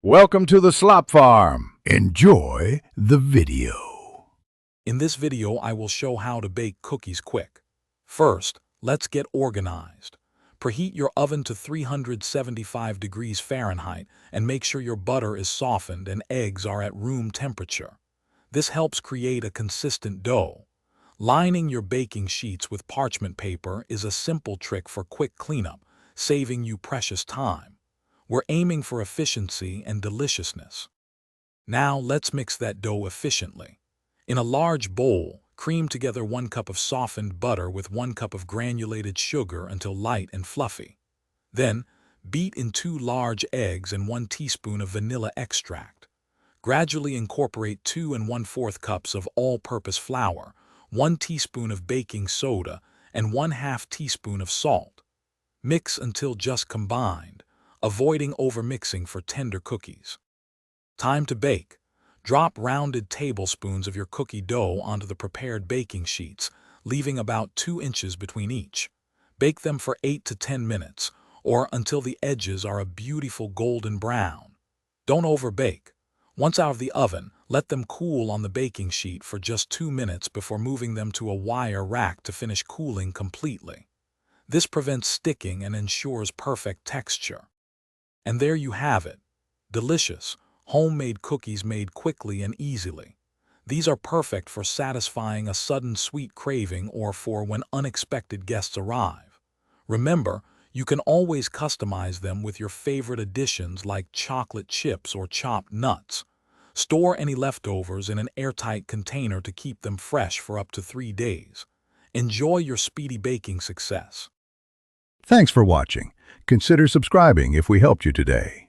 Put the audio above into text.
Welcome to the Slop Farm. Enjoy the video. In this video, I will show how to bake cookies quick. First, let's get organized. Preheat your oven to 375 degrees Fahrenheit and make sure your butter is softened and eggs are at room temperature. This helps create a consistent dough. Lining your baking sheets with parchment paper is a simple trick for quick cleanup, saving you precious time. We're aiming for efficiency and deliciousness. Now let's mix that dough efficiently. In a large bowl, cream together 1 cup of softened butter with 1 cup of granulated sugar until light and fluffy. Then, beat in 2 large eggs and 1 teaspoon of vanilla extract. Gradually incorporate 2 1/4 cups of all-purpose flour, 1 teaspoon of baking soda, and 1/2 teaspoon of salt. Mix until just combined, avoiding overmixing for tender cookies. Time to bake. Drop rounded tablespoons of your cookie dough onto the prepared baking sheets, leaving about 2 inches between each. Bake them for 8 to 10 minutes, or until the edges are a beautiful golden brown. Don't overbake. Once out of the oven, let them cool on the baking sheet for just 2 minutes before moving them to a wire rack to finish cooling completely. This prevents sticking and ensures perfect texture. And there you have it. Delicious, homemade cookies made quickly and easily. These are perfect for satisfying a sudden sweet craving or for when unexpected guests arrive. Remember, you can always customize them with your favorite additions like chocolate chips or chopped nuts. Store any leftovers in an airtight container to keep them fresh for up to 3 days. Enjoy your speedy baking success. Thanks for watching. Consider subscribing if we helped you today.